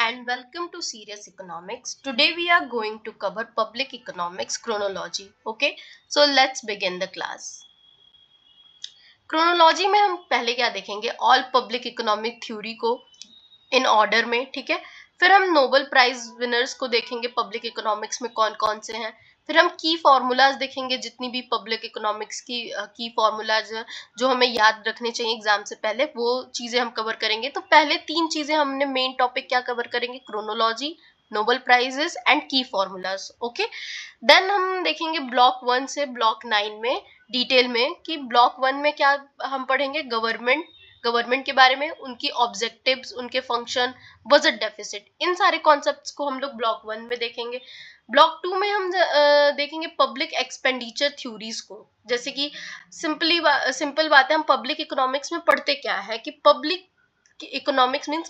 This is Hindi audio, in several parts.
and welcome to Serious Economics. Today we are going to cover public economics chronology. Okay, so let's begin the class. Chronology में हम पहले क्या देखेंगे, ऑल पब्लिक इकोनॉमिक थ्योरी को इन ऑर्डर में, ठीक है। फिर हम नोबेल प्राइज विनर्स को देखेंगे पब्लिक इकोनॉमिक्स में कौन कौन से हैं। फिर हम की फॉर्मूलाज देखेंगे, जितनी भी पब्लिक इकोनॉमिक्स की फॉर्मूलाज जो हमें याद रखने चाहिए एग्जाम से पहले, वो चीजें हम कवर करेंगे। तो पहले तीन चीजें हमने मेन टॉपिक क्या कवर करेंगे, क्रोनोलॉजी, नोबेल प्राइजेस एंड की फॉर्मूलाज। ओके, देन हम देखेंगे ब्लॉक 1 से ब्लॉक 9 में डिटेल में कि ब्लॉक 1 में क्या हम पढ़ेंगे, गवर्नमेंट के बारे में, उनकी ऑब्जेक्टिव्स, उनके फंक्शन, बजट डेफिसिट, इन सारे कॉन्सेप्ट्स को हम लोग ब्लॉक 1 में देखेंगे। ब्लॉक 2 में हम देखेंगे पब्लिक एक्सपेंडिचर थ्योरीज को। जैसे कि सिंपल बात है, हम पब्लिक इकोनॉमिक्स में पढ़ते क्या है कि पब्लिक इकोनॉमिक्स मीन्स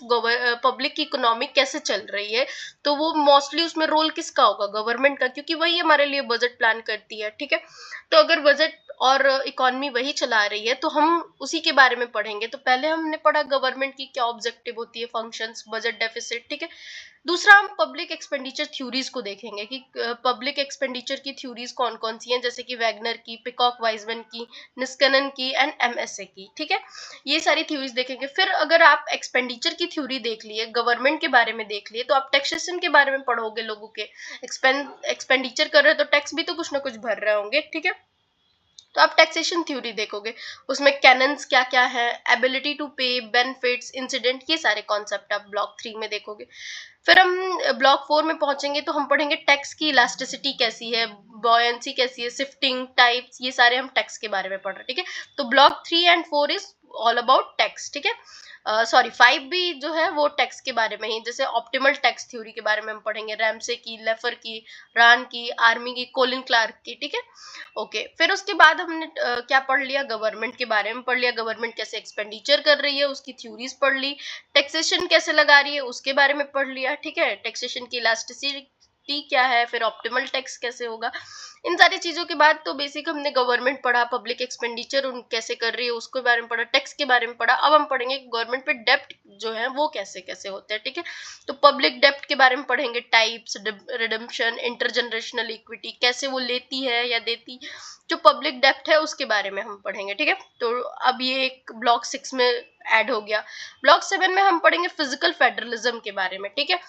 पब्लिक की इकोनॉमिक कैसे चल रही है, तो वो मोस्टली उसमें रोल किसका होगा, गवर्नमेंट का, क्योंकि वही हमारे लिए बजट प्लान करती है, ठीक है। तो अगर बजट और इकोनॉमी वही चला रही है तो हम उसी के बारे में पढ़ेंगे। तो पहले हमने पढ़ा गवर्नमेंट की क्या ऑब्जेक्टिव होती है, फंक्शंस, बजट डेफिसिट, ठीक है। दूसरा हम पब्लिक एक्सपेंडिचर थ्योरीज को देखेंगे कि पब्लिक एक्सपेंडिचर की थ्योरीज कौन कौन सी हैं, जैसे कि वैगनर की, पिकॉक वाइजमैन की, निस्कनन की एंड एमएसए की, ठीक है। ये सारी थ्योरीज देखेंगे। फिर अगर आप एक्सपेंडिचर की थ्योरी देख लिए, गवर्नमेंट के बारे में देख लिए, तो आप टैक्सेशन के बारे में पढ़ोगे। लोगों के एक्सपेंडिचर कर रहे हो तो टैक्स भी तो कुछ ना कुछ भर रहे होंगे, ठीक है। तो आप टैक्सेशन थ्योरी देखोगे, उसमें कैनन्स क्या क्या है, एबिलिटी टू पे, बेनिफिट्स, इंसिडेंट, ये सारे कॉन्सेप्ट आप ब्लॉक 3 में देखोगे। फिर हम ब्लॉक 4 में पहुंचेंगे तो हम पढ़ेंगे टैक्स की इलास्टिसिटी कैसी है, बॉयंसी कैसी है, शिफ्टिंग टाइप्स, ये सारे हम टैक्स के बारे में पढ़ रहे हैं, ठीक है। तो block 3 and 4 is all about tax, ठीक है। सॉरी 5 भी जो है वो टैक्स के बारे में ही, जैसे ऑप्टिमल टैक्स थ्योरी के बारे में हम पढ़ेंगे, रैमसे की, लेफर की, रान की, आर्मी की, कोलिन क्लार्क की, ठीक है। ओके, फिर उसके बाद हमने क्या पढ़ लिया, गवर्नमेंट के बारे में पढ़ लिया, गवर्नमेंट कैसे एक्सपेंडिचर कर रही है उसकी थ्योरीज पढ़ ली, टैक्सेशन कैसे लगा रही है उसके बारे में पढ़ लिया, ठीक है। टैक्सेशन की इलास्टिसिटी क्या है, फिर ऑप्टिमल टैक्स कैसे होगा, इन सारी चीजों के बाद तो बेसिक हमने गवर्नमेंट पढ़ा, पब्लिक एक्सपेंडिचर उन कैसे कर रही है उसके बारे में पढ़ा, टैक्स के बारे में पढ़ा। अब हम पढ़ेंगे गवर्नमेंट पे डेप्ट जो है वो कैसे कैसे होते हैं, ठीक है। तो पब्लिक डेप्ट के बारे में पढ़ेंगे, टाइप्स, रिडम्पशन, इंटरजनरेशनल इक्विटी, कैसे वो लेती है या देती, जो पब्लिक डेप्ट है उसके बारे में हम पढ़ेंगे, ठीक है। तो अब ये एक ब्लॉक 6 में ऐड हो गया। ब्लॉक 7 में हम पढ़ेंगे फिजिकल फेडरलिज्म के बारे में, ठीक है,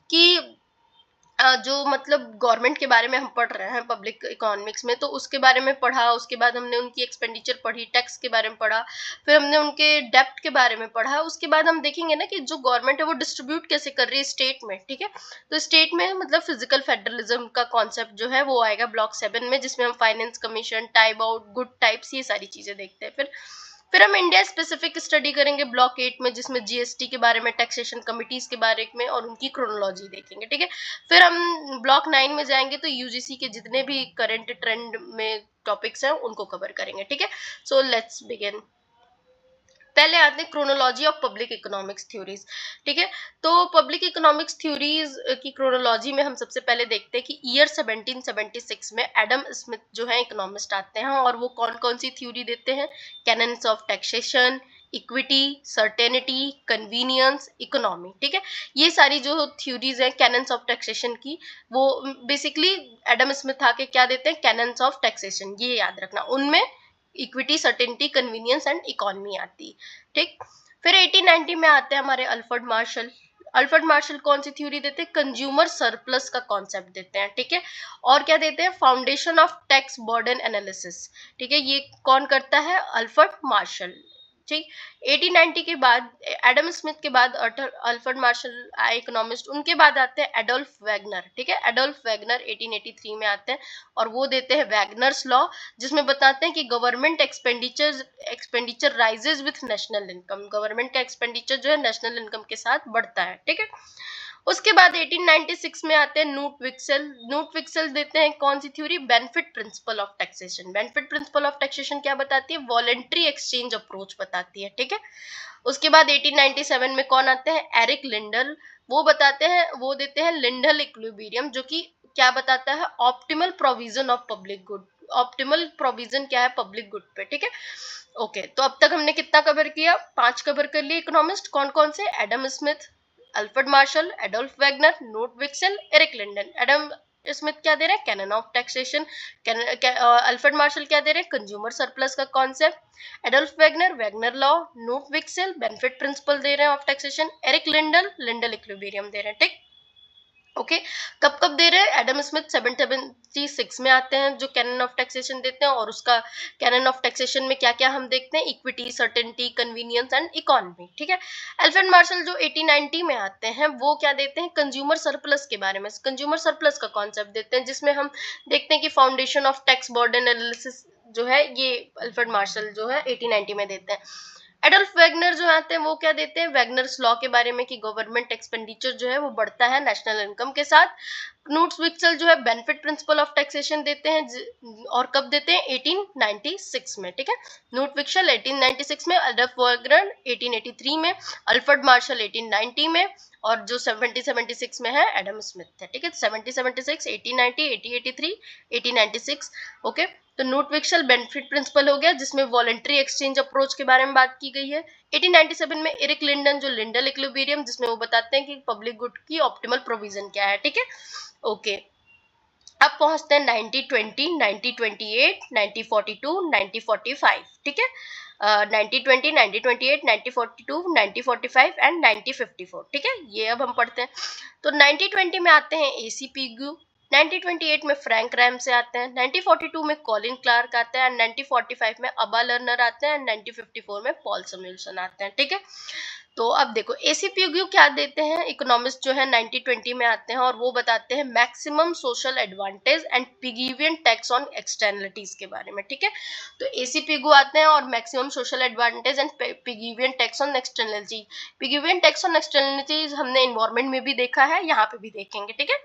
कि जो मतलब गवर्नमेंट के बारे में हम पढ़ रहे हैं पब्लिक इकोनॉमिक्स में, तो उसके बारे में पढ़ा। उसके बाद हमने उनकी एक्सपेंडिचर पढ़ी, टैक्स के बारे में पढ़ा, फिर हमने उनके डेप्ट के बारे में पढ़ा। उसके बाद हम देखेंगे ना कि जो गवर्नमेंट है वो डिस्ट्रीब्यूट कैसे कर रही है स्टेट में, ठीक है। तो स्टेट में मतलब फिजिकल फेडरलिज्म का कॉन्सेप्ट जो है वो आएगा ब्लॉक 7 में, जिसमें हम finance commission, type out, good types, ये सारी चीजें देखते हैं। फिर हम इंडिया स्पेसिफिक स्टडी करेंगे ब्लॉक 8 में, जिसमें जीएसटी के बारे में, टैक्सेशन कमिटीज के बारे में और उनकी क्रोनोलॉजी देखेंगे, ठीक है। फिर हम ब्लॉक 9 में जाएंगे तो यूजीसी के जितने भी करंट ट्रेंड में टॉपिक्स हैं उनको कवर करेंगे, ठीक है। So let's begin. पहले आते हैं chronology of public economics theories, ठीक है। तो पब्लिक इकोनॉमिक्स थ्योरीज की क्रोनोलॉजी में हम सबसे पहले देखते हैं कि ईयर 1776 में एडम स्मिथ जो है इकोनॉमिस्ट आते हैं, और वो कौन कौन सी थ्योरी देते हैं, cannons of taxation, equity, certainty, convenience, economy, ठीक है। ये सारी जो थ्योरीज है कैनन्स ऑफ टैक्सेशन की, वो बेसिकली एडम स्मिथ आके क्या देते हैं, कैनन्स ऑफ टैक्सेशन, ये याद रखना। उनमें equity, certainty, convenience and economy आती, ठीक। फिर 1890 में आते हैं हमारे अल्फ्रेड मार्शल। अल्फ्रेड मार्शल कौन सी थ्योरी देते हैं, कंज्यूमर सरप्लस का कॉन्सेप्ट देते हैं, ठीक है। और क्या देते हैं, foundation of tax burden analysis, ठीक है। ये कौन करता है, अल्फ्रेड मार्शल, ठीक। 1890 के बाद, एडम स्मिथ के बाद अल्फ्रेड मार्शल आए इकोनॉमिस्ट, उनके बाद आते हैं एडोल्फ वैगनर, ठीक है। एडोल्फ वैगनर 1883 में आते हैं और वो देते हैं वैगनर्स लॉ, जिसमें बताते हैं कि government expenditure rises with national income, government का एक्सपेंडिचर जो है नेशनल इनकम के साथ बढ़ता है, ठीक है। उसके बाद 1896 में आते हैं नूट विक्सेल। नूट विक्सेल देते हैं कौन सी theory, benefit principle of taxation. Benefit principle of taxation क्या बताती है, वॉलंटरी एक्सचेंज अप्रोच बताती है, ठीक है। उसके बाद 1897 में कौन आते हैं, एरिक लिंडल। वो बताते हैं, वो देते हैं लिंडल इक्विलिब्रियम, जो कि क्या बताता है, optimal provision of public good. Optimal provision क्या है पब्लिक गुड पे, ठीक है। ओके, तो अब तक हमने कितना कवर किया, 5 कवर कर लिए इकोनॉमिस्ट, कौन कौन से, Adam Smith, Alfred Marshall, Adolph Wagner, Knut Wicksell, Erik Lindahl. Adam Smith क्या दे रहे हैं? Canon of taxation. Alfred Marshall क्या दे रहे हैं? कंज्यूमर सरप्लस का concept. Adolph Wagner, Wagner law. Knut Wicksell, benefit principle दे रहे हैं of taxation. Erik Lindahl, Lindahl equilibrium दे रहे हैं। ठीक, ओके कब कब दे रहे हैं? एडम स्मिथ 776 में आते हैं जो कैनन ऑफ टैक्सेशन देते हैं, और उसका कैनन ऑफ टैक्सेशन में क्या क्या हम देखते हैं? Equity, certainty, convenience and economy. ठीक है। अल्फ्रेड मार्शल जो 1890 में आते हैं वो क्या देते हैं? कंज्यूमर सरप्लस के बारे में, कंज्यूमर सरप्लस का कॉन्सेप्ट देते हैं, जिसमें हम देखते हैं कि foundation of tax burden analysis जो है ये अल्फ्रेड मार्शल जो है 1890 में देते हैं। एडोल्फ वैगनर जो आते हैं वो क्या देते हैं? वैगनर्स लॉ के बारे में कि गवर्नमेंट एक्सपेंडिचर जो है वो बढ़ता है नेशनल इनकम के साथ। नोट्स विक्सेल जो है बेनिफिट प्रिंसिपल ऑफ टैक्सेशन देते हैं, और कब देते हैं? 1896 में। ठीक है, नोट विक्सेल 1896 में, एडोल्फ वैगनर 1883 में, अल्फ्रेड मार्शल 1890 में, और जो 7076 में है एडम स्मिथ है। ठीक है, 7076, 1890, 1883, 1896। ओके, तो नोट विक्सेल बेनिफिट प्रिंसिपल हो गया, जिसमें वॉलंटरी एक्सचेंज अप्रोच के बारे में बात की गई है। 1897 में एरिक लिंडन जो लिंडल इक्विलिब्रियम, जिसमें वो बताते हैं कि पब्लिक गुड की ऑप्टिमल प्रोविजन क्या है। ठीक है, ओके अब पहुंचते हैं 1920, 1928, 1942, 1945। ठीक है, 1920, 1928, 1942, 1945 एंड 1954। ठीक है, ये अब हम पढ़ते हैं। तो 1920 में आते हैं एसी पिग्यू, 1928 में फ्रैंक रैम से आते हैं, 1942 में कॉलिन क्लार्क आते हैं, 1945 में अबा लर्नर आते हैं, 1954 में पॉल सैमुएल्सन आते हैं। ठीक है, तो अब देखो एसीपीयू क्या देते हैं? इकोनॉमिस्ट जो है 1920 में आते हैं और वो बताते हैं maximum social advantage and Pigovian tax on externalities के बारे में। ठीक है, तो एसीपीयू आते हैं और maximum social advantage and Pigovian tax on externality. Pigovian tax on externalities हमने इन्वायरमेंट में भी देखा है, यहाँ पे भी देखेंगे। ठीक है,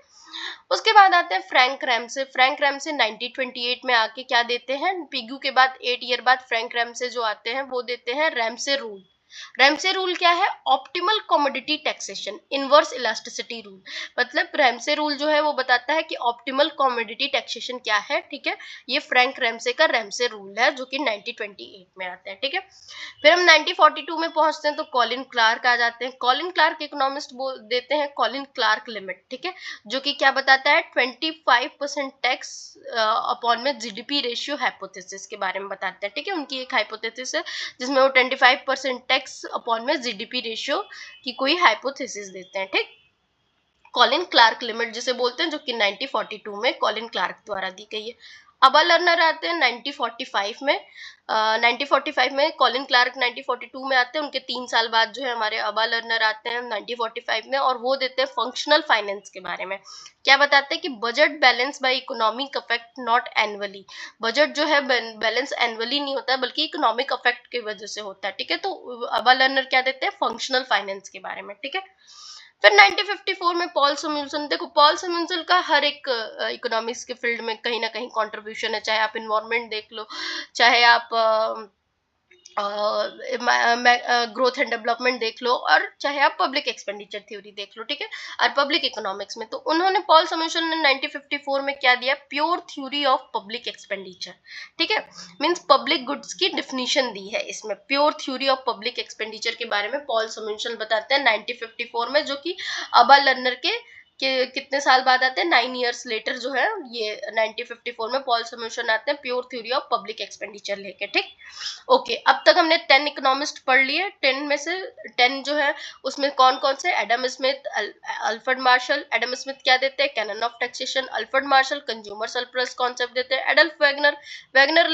उसके बाद आते हैं फ्रैंक रैमसे। फ्रैंक रैमसे 1928 में आके क्या देते हैं? पिग्यू के बाद 8 ईयर बाद फ्रैंक रैमसे जो आते हैं वो देते हैं रैमसे रूल। रैमसे रूल क्या है? Optimal commodity taxation, inverse elasticity rule. मतलब रैमसे रूल जो है वो बताता है कि ऑप्टिमल कमोडिटी टैक्सेशन क्या है। ठीक है, ये फ्रैंक रैमसे का रैमसे रूल है जो कि 1928 में आता है। ठीक है, फिर हम 1942 में पहुंचते हैं तो कॉलिन क्लार्क आ जाते हैं। कॉलिन क्लार्क इकोनॉमिस्ट बोल देते हैं कॉलिन क्लार्क लिमिट। ठीक है, जो कि क्या बताता है? 25% टैक्स अपॉन में जीडीपी रेशियो हाइपोथेसिस के बारे में बताते हैं। ठीक है, उनकी एक हाइपोथेसिस है जिसमें वो 25% टैक्स अपॉन में जीडीपी रेशियो की कोई हाइपोथेसिस देते हैं। ठीक, कॉलिन क्लार्क लिमिट जिसे बोलते हैं, जो कि 1942 में कॉलिन क्लार्क द्वारा दी गई है। अबा लर्नर आते हैं 1945 में। 1945 में कॉलिन क्लार्क 1942 में आते हैं, उनके 3 साल बाद जो है हमारे अबा लर्नर आते हैं 1945 में, और वो देते हैं फंक्शनल फाइनेंस के बारे में। क्या बताते हैं कि budget balance bye economic effect not annually. Budget जो है बैलेंस एनुअली नहीं होता बल्कि इकोनॉमिक इफेक्ट की वजह से होता है। ठीक है, तो अबा लर्नर क्या देते हैं? फंक्शनल फाइनेंस के बारे में। ठीक है, फिर 1954 में पॉल सैमुएल्सन। देखो पॉल सैमुएल्सन का हर एक इकोनॉमिक्स के फील्ड में कहीं ना कहीं कंट्रीब्यूशन है, चाहे आप इन्वायरमेंट देख लो, चाहे आप ग्रोथ एंड डेवलपमेंट देख लो, और चाहे आप पब्लिक एक्सपेंडिचर थ्योरी देख लो। ठीक है, और पब्लिक इकोनॉमिक्स में तो उन्होंने पॉल सैमुएल्सन ने 1954 में क्या दिया? Pure theory of public expenditure. ठीक है, मींस पब्लिक गुड्स की डिफिनीशन दी है इसमें। Pure theory of public expenditure के बारे में पॉल सैमुएल्सन बताते हैं 1954 में, जो कि अबा लर्नर के कितने साल बाद आते हैं? 9 इयर्स लेटर जो है ये 1954 में पॉल सैमुएल्सन आते हैं pure theory of public expenditure लेके। ठीक, ओके अब तक हमने 10 इकोनॉमिस्ट पढ़ लिए। 10 में से 10 जो है उसमें कौन कौन से? Adam Smith, Alfred martial. Adam Smith क्या देते हैं? Canon of taxation. Alfred Marshall consumer surplus concept देते हैं। एडल्फ वैगनर, वैगनर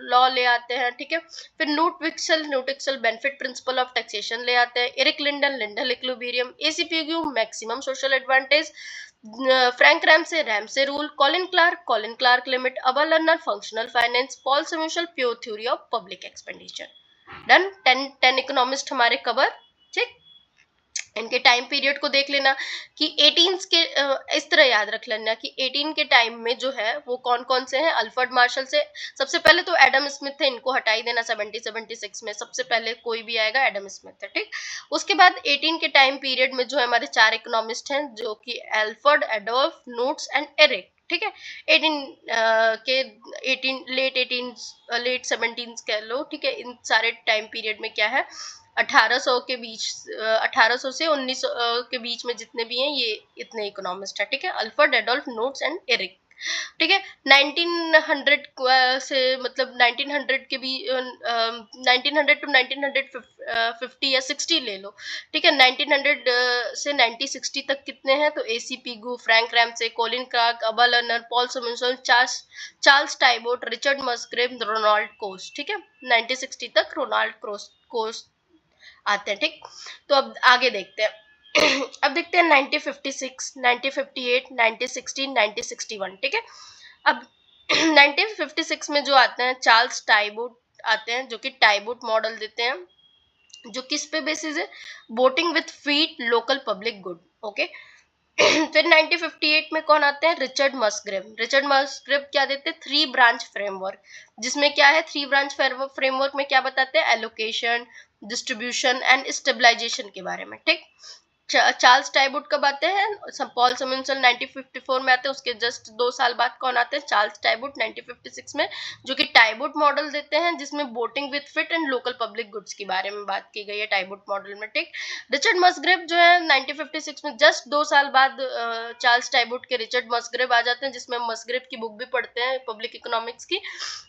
लॉ ले आते हैं। ठीक है, फिर Knut Wicksell benefit principle of taxation ले आते हैं। Erik Lindahl Lindahl equilibrium. A C Pigou maximum social advantage. Frank Ramsey rule. Colin Clark limit. Abba Lerner functional finance. Paul Samuelson pure theory of public expenditure. Done, 10 economist हमारे कवर। ठीक, इनके टाइम पीरियड को देख लेना कि 18 के इस तरह याद रख लेना कि 18 के टाइम में जो है वो कौन कौन से हैं? अल्फ्रेड मार्शल से सबसे पहले तो एडम स्मिथ थे, इनको हटा ही देना। 76 में सबसे पहले कोई भी आएगा एडम स्मिथ है। ठीक, उसके बाद 18 के टाइम पीरियड में जो है हमारे 4 इकोनॉमिस्ट हैं, जो कि Alfred, Adolph, Knut and Erik. ठीक है, 18 लेट 17 कह लो। ठीक है, इन सारे टाइम पीरियड में क्या है? 1800 के बीच, 1800 से 1900 के बीच में जितने भी हैं ये इतने इकोनॉमिस्ट है, ठीक है। Alfred Adolph Knut and Erik, ठीक है। 1900 से मतलब 1900 के भी 1900 टू 1950 या 60 ले लो, ठीक है। 1900 से 1960 तक कितने हैं, तो A C Pigou, Frank Ramsey, Colin Clark, Abba Lerner, Paul Samuelson, Charles Tiebout, Richard Musgrave, Ronald Coase, ठीक है। 1960 तक रोनाल्ड कोस्ट आते हैं, ठीक। तो अब आगे देखते हैं अब देखते हैं 1956, 1958, 1960, 1961, ठीक है। अब 1956 में जो आते हैं चार्ल्स टाइबोट आते हैं, जो कि टाइबोट मॉडल देते हैं, जो किस पे बेसिस है, voting with feet local public good, okay. फिर 1958 में कौन आते हैं, रिचर्ड मस्ग्रेव। रिचर्ड मस्ग्रेव क्या देते हैं, 3 ब्रांच फ्रेमवर्क, जिसमें क्या है 3 ब्रांच फ्रेमवर्क में क्या बताते हैं, एलोकेशन, डिस्ट्रीब्यूशन एंड स्टेबलाइजेशन के बारे में, ठीक। चार्ल्स टाइबोट कब आते हैं, पॉल समिंसन 1954 में आते हैं, उसके जस्ट 2 साल बाद कौन आते हैं, चार्ल्स टाइबोट 1956 में, जो कि टाइबोट मॉडल देते हैं, जिसमें voting with fit and local public goods के बारे में बात की गई है टाइबोट मॉडल में, ठीक। रिचर्ड मस्ग्रेव जो है 1956 में जस्ट 2 साल बाद चार्ल्स टाइबोट के रिचर्ड मस्ग्रेव आ जाते हैं, जिसमें मस्ग्रेव की बुक भी पढ़ते हैं पब्लिक इकोनॉमिक्स की।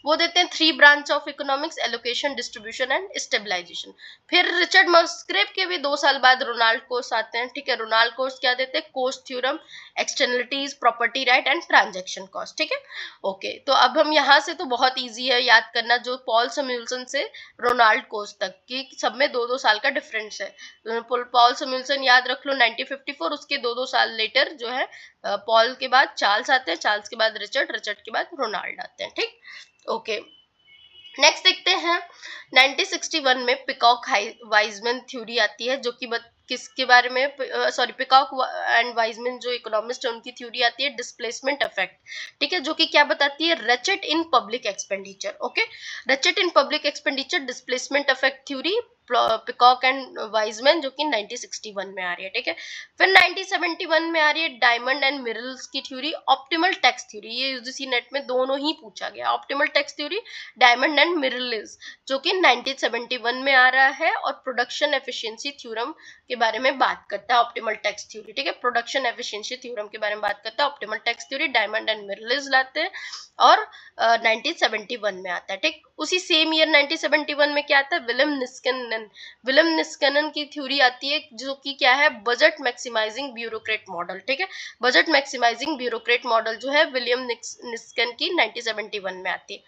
वो देते हैं 3 branch of economics, allocation, distribution and stabilisation. फिर रिचर्ड मस्ग्रेव के भी 2 साल बाद रोनाल्ड कोस्ट आते हैं, ठीक है। रोनाल्ड कोस्ट क्या देते हैं, Coase theorem, externalities, property right and transaction cost, ठीक है। ओके, तो अब हम यहाँ से तो बहुत इजी है याद करना, जो पॉल समिल्सन से रोनाल्ड कोस्ट तक की सब में 2-2 साल का डिफरेंस है। पॉल समिल्सन याद रख लो 1954, उसके 2-2 साल लेटर जो है पॉल के बाद चार्ल्स आते हैं, चार्ल्स के बाद रिचर्ड, रिचर्ड के बाद रोनाल्ड आते हैं, ठीक। ओके, नेक्स्ट देखते हैं 1961 में पिकॉक वाइजमैन थ्योरी आती है, जो कि किसके बारे में, सॉरी, पिकॉक एंड वाइजमैन जो इकोनॉमिस्ट है उनकी थ्योरी आती है डिस्प्लेसमेंट इफेक्ट, ठीक है, जो कि क्या बताती है, ratchet in public expenditure, okay. Ratchet in public expenditure displacement effect theory, Peacock and Wiseman, जो कि 1961 में आ रही है, ठीक है। फिर 1971 में आ रही है डायमंड एंड मिरल्स की थ्योरी, ऑप्टिमल टैक्स थ्योरी, ये यूजीसी नेट में दोनों ही पूछा गया, optimal tax theory, Diamond and Mirrlees, जो कि 1971 में आ रहा है, और प्रोडक्शन एफिशिएंसी थ्योरम के बारे में बात करता है ऑप्टिमल टैक्स थ्योरी, ठीक है। प्रोडक्शन एफिशिएंसी थ्योरम के बारे में बात करता है optimal tax theory, Diamond and Mirrlees लाते हैं, और 1971 में आता है, ठीक। उसी सेम ईयर 1971 में क्या आता है, विलियम निस्कनन की थ्योरी आती है, जो कि क्या है, बजट मैक्सिमाइजिंग ब्यूरोक्रेट मॉडल, ठीक है। बजट मैक्सिमाइजिंग ब्यूरोक्रेट मॉडल जो है विलियम निस्कन की 1971 में आती है।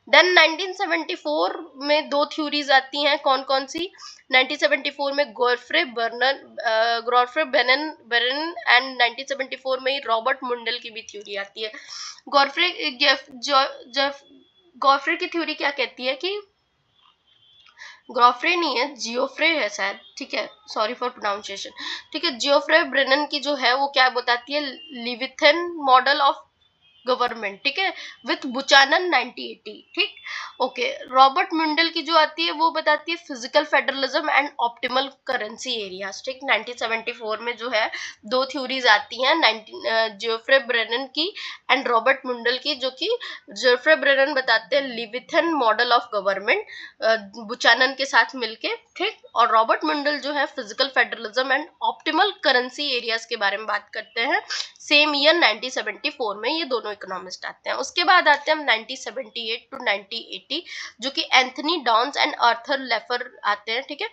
देन 1974 में 2 थ्योरीज आती हैं, कौन कौन सी, 1974 में गॉडफ्रे बेरेन एंड 1974 में ही रॉबर्ट मुंडल की भी थ्योरी आती है। गॉडफ्रे की थ्योरी क्या कहती है कि, गॉडफ्रे नहीं है, जियोफ्रे है शायद, ठीक है, सॉरी फॉर प्रोनाउंसिएशन, ठीक है। जियोफ्रे ब्रेनन की जो है वो क्या बताती है, लिविथन मॉडल ऑफ गवर्नमेंट, ठीक है, विथ बुचानन 1980, ठीक। ओके, रॉबर्ट मुंडल की जो आती है वो बताती है physical federalism and optimal currency areas, ठीक। 1974 में जो है 2 थ्योरीज आती हैं, जोफ्रे ब्रेनन की एंड रॉबर्ट मुंडल की, जो कि जोफ्रे ब्रेनन बताते हैं लिविथन मॉडल ऑफ गवर्नमेंट बुचानन के साथ मिलके, ठीक, और रॉबर्ट मुंडल जो है physical federalism and optimal currency areas के बारे में बात करते हैं, सेम ईयर 1974 में ये दोनों इकोनॉमिस्ट आते हैं। उसके बाद आते हैं हम 1978 टू 1980, जो कि Anthony Downs and Arthur Laffer आते हैं, ठीक है।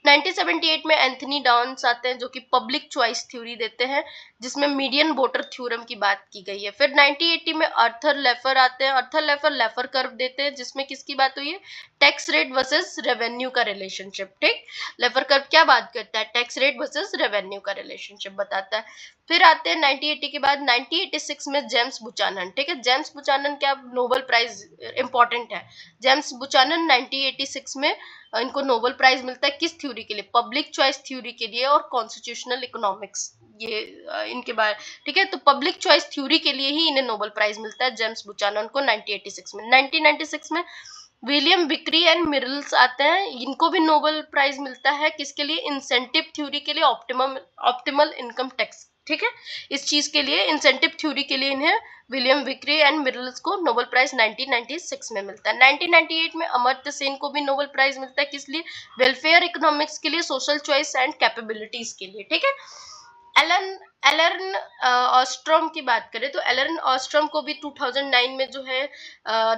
1978 में एंथनी डॉन्स आते हैं, जो कि पब्लिक चॉइस थ्योरी देते हैं, जिसमें मीडियन वोटर थ्योरम की बात की गई है। फिर 1980 में आर्थर लेफर आते हैं, आर्थर लेफर कर्व देते हैं, जिसमें किसकी बात हुई है, टैक्स रेट वर्सेस रेवेन्यू का रिलेशनशिप, ठीक। लेफर कर्व क्या बात करता है, टैक्स रेट वर्सेस रेवेन्यू का रिलेशनशिप बताता है। फिर आते हैं 1980 के बाद 1986 में जेम्स बुचानन, ठीक है। जेम्स बुचानन क्या, नोबेल प्राइज इंपॉर्टेंट है, जेम्स बुचानन 1986 में इनको नोबेल प्राइज मिलता है किस थ्योरी के लिए, पब्लिक चॉइस थ्योरी के लिए और कॉन्स्टिट्यूशनल इकोनॉमिक्स, ये इनके बारे, ठीक है। तो पब्लिक चॉइस थ्योरी के लिए ही इन्हें नोबेल प्राइज मिलता है जेम्स बुचानन को 1986 में। 1996 में विलियम विक्री एंड मिरल्स आते हैं, इनको भी नोबेल प्राइज मिलता है किसके लिए, इंसेंटिव थ्योरी के लिए, ऑप्टिमल इनकम टैक्स, ठीक है, इस चीज के लिए, इंसेंटिव थ्योरी के लिए इन्हें विलियम विक्री एंड मिरल्स को नोबेल प्राइज 1996 में मिलता है। 1998 में अमर्त्य सेन को भी नोबेल प्राइज मिलता है, किस लिए, वेलफेयर इकोनॉमिक्स के लिए, सोशल चॉइस एंड कैपेबिलिटीज के लिए, ठीक है। एलन एलन ऑस्ट्रोम की बात करें तो एलन ऑस्ट्रोम को भी 2009 में जो है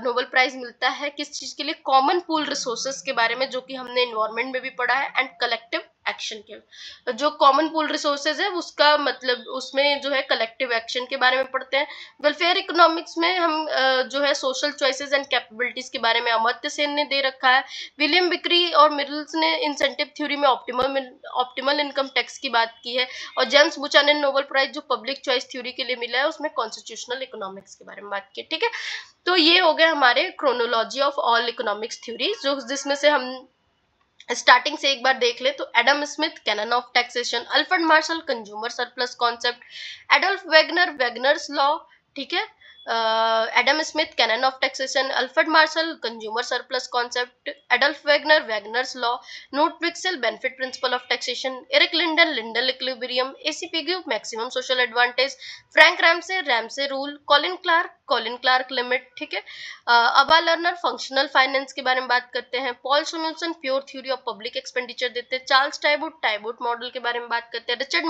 नोबेल प्राइज मिलता है, किस चीज के लिए, कॉमन पूल रिसोर्सेस के बारे में, जो कि हमने एनवायरनमेंट में भी पढ़ा है, एंड कलेक्टिव एक्शन के, जो कॉमन पूल रिसोर्सेज है उसका मतलब उसमें जो है कलेक्टिव एक्शन के बारे में पढ़ते हैं। वेलफेयर इकोनॉमिक्स में हम जो है सोशल चॉइसेस एंड कैपेबिलिटीज के बारे में अमर्त्य सेन ने दे रखा है। विलियम विक्री और मिरल्स ने इंसेंटिव थ्योरी में ऑप्टिमल इनकम टैक्स की बात की है, और जेम्स बुचानन नोबेल प्राइज जो पब्लिक चॉइस थ्योरी के लिए मिला है उसमें कॉन्स्टिट्यूशनल इकोनॉमिक्स के बारे में बात की, ठीक है। तो ये हो गए हमारे chronology of all economics theory, जो जिसमें से हम स्टार्टिंग से एक बार देख ले तो Adam Smith canon of taxation, Alfred Marshall consumer surplus concept, Adolph Wagner Wagner's law, ठीक है, Adam Smith canon of taxation, Alfred Marshall consumer surplus concept, Adolph Wagner Wagner's law, Knut Wicksell benefit principle of taxation, Erik Lindahl Lindahl equilibrium, A C Pigou maximum social advantage, Frank Ramsey rule, Colin Clark limit, ठीक है। अबा लर्नर फंक्शनल फाइनेंस के बारे में बात करते हैं, Paul Samuelson pure theory of public expenditure देते हैं, चार्ल्स टाइबुट मॉडल के बारे में बात करते हैं, रिचर्ड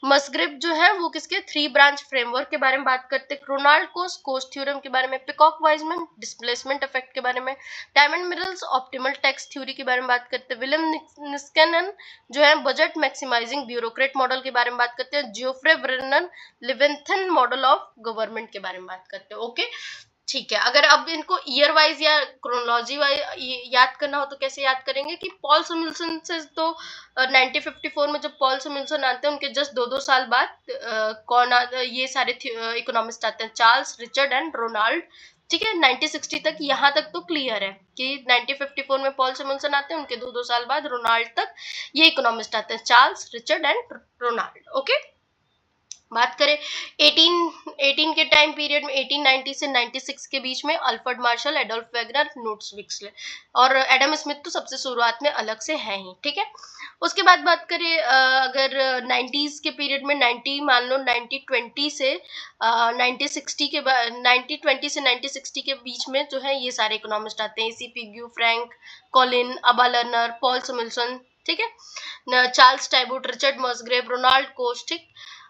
मस्ग्रिव जो है वो किसके, 3 ब्रांच फ्रेमवर्क के बारे में बात करते हैं, रोनाल्ड कोच थ्योरम के बारे में, पिकॉक वाइजमैन डिस्प्लेसमेंट इफेक्ट के बारे में, डायमंड मिरल्स ऑप्टिमल टैक्स थ्योरी के बारे में बात करते हैं, विलियम निस्कैनन जो है बजट मैक्सिमाइजिंग ब्यूरोक्रेट मॉडल के बारे में बात करते हैं, Geoffrey Brennan लिवेंथन model of government के बारे में बात करते हैं। ओके, ठीक है। अगर अब इनको ईयर वाइज या क्रोनोलॉजी वाइज याद करना हो तो कैसे याद करेंगे कि पॉल सैमुअल्सन से तो 1954 में जब पॉल सैमुअल्सन आते हैं उनके जस्ट 2-2 साल बाद ये सारे इकोनॉमिस्ट आते हैं, चार्ल्स, रिचर्ड एंड रोनाल्ड, ठीक है। 1960 तक, यहाँ तक तो क्लियर है कि 1954 में पॉल सैमुअल्सन आते हैं, उनके 2-2 साल बाद रोनाल्ड तक ये इकोनॉमिस्ट आते हैं, Charles, Richard and Ronald. Okay, बात करें 18 के टाइम पीरियड में, 1890 से 96 के बीच में Alfred Marshall, Adolph Wagner, Knut Wicksell और एडम स्मिथ तो सबसे शुरुआत में अलग से हैं ही, ठीक है। उसके बाद बात करें अगर 90s के पीरियड में, 90 मान लो 1920 से 1960 के बाद, 1920 से 1960 के बीच में जो है ये सारे इकोनॉमिस्ट आते हैं, एसी पिग्यू, फ्रैंक, कॉलिन, अबा लर्नर, पॉल सैमुअल्सन, ठीक है, Charles टाइबुट, Richard Musgrave, Ronald coach, ठीक।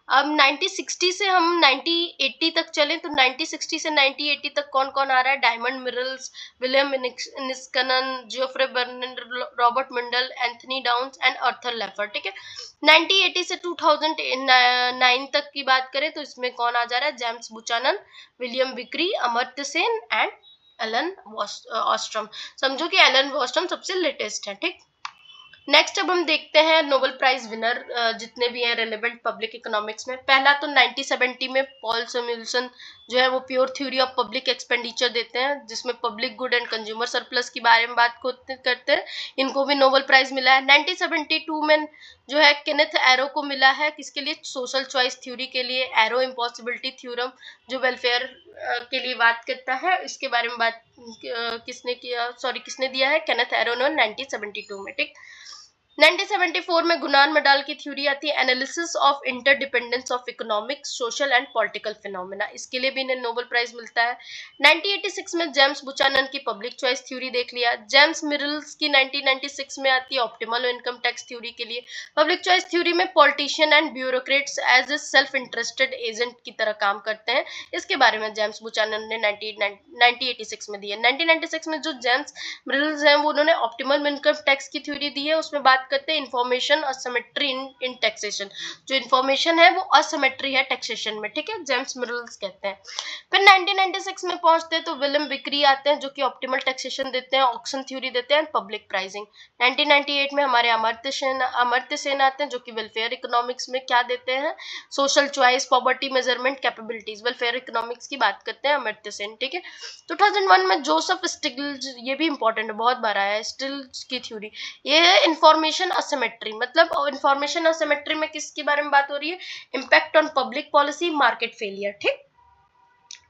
अब 1960 से हम 1980 तक चलें तो 1960 से 1980 तक कौन कौन आ रहा है, Diamond Mirrlees, William Niskanen, Geoffrey Brennan, Robert Mundell, Anthony Downs and Arthur Laffer, ठीक है। 1980 से 2009 तक की बात करें तो इसमें कौन आ जा रहा है, जेम्स बुचानन, विलियम विक्री, अमर्त्य सेन एंड एलन ऑस्ट्रम। समझो कि एलन ऑस्ट्रम सबसे लेटेस्ट है, ठीक। नेक्स्ट अब हम देखते हैं नोबेल प्राइज विनर जितने भी हैं रेलेवेंट पब्लिक इकोनॉमिक्स में। पहला तो 1970 में पॉल सैमुअल्सन जो है वो pure theory of public expenditure देते हैं, जिसमें public good and consumer surplus के बारे में बात करते हैं, इनको भी नोबेल प्राइज मिला है। 1972 में जो है केनेथ एरो को मिला है, किसके लिए, सोशल चॉइस थ्योरी के लिए, एरो इम्पॉसिबिलिटी थ्योरम जो वेलफेयर के लिए बात करता है, इसके बारे में बात किसने दिया है, केनेथ एरो ने 1972 में, ठीक। 1974 में गुनान मडाल की थ्योरी आती है, analysis of interdependence of economic, social and political phenomena, इसके लिए भी इन्हें नोबेल प्राइज मिलता है। 1986 में जेम्स बुचानन की पब्लिक चॉइस थ्योरी देख लिया। जेम्स मिरल्स की 1996 में आती है ऑप्टिमल इनकम टैक्स थ्योरी के लिए। पब्लिक चॉइस थ्योरी में politician and bureaucrats as a self interested agent की तरह काम करते हैं, इसके बारे में जेम्स बुचानन ने 1986 में दी है। 1996 में जो जेम्स मिरल्स हैं वो उन्होंने ऑप्टिमल इनकम टैक्स की थ्योरी दी है, उसमें बात करते हैं इंफॉर्मेशन असिमेट्री इन टैक्सेशन, जो इंफॉर्मेशन है वो असिमेट्री है टैक्सेशन में, ठीक है, जेम्स मिरल्स कहते हैं। फिर 1996 में पहुंचते हैं तो विलियम विक्री आते हैं जो कि ऑप्टिमल टैक्सेशन देते हैं, ऑक्शन थ्योरी देते हैं, पब्लिक प्राइसिंग। 1998 में हमारे अमर्त्य सेन आते हैं जो कि वेलफेयर इकोनॉमिक्स में क्या देते हैं, social choice, poverty measurement, capabilities, welfare economics की बात करते हैं अमर्त्य सेन, ठीक है। 2001 में जोसेफ स्टिग्ल्स, ये भी इंपॉर्टेंट है, बहुत बार आया है, स्टिग्ल्स की थ्योरी, ये है इंफॉर्मेशन असिमेट्री, मतलब इंफॉर्मेशन असिमेट्री में किसके बारे में बात हो रही है, impact on public policy, market failure, ठीक।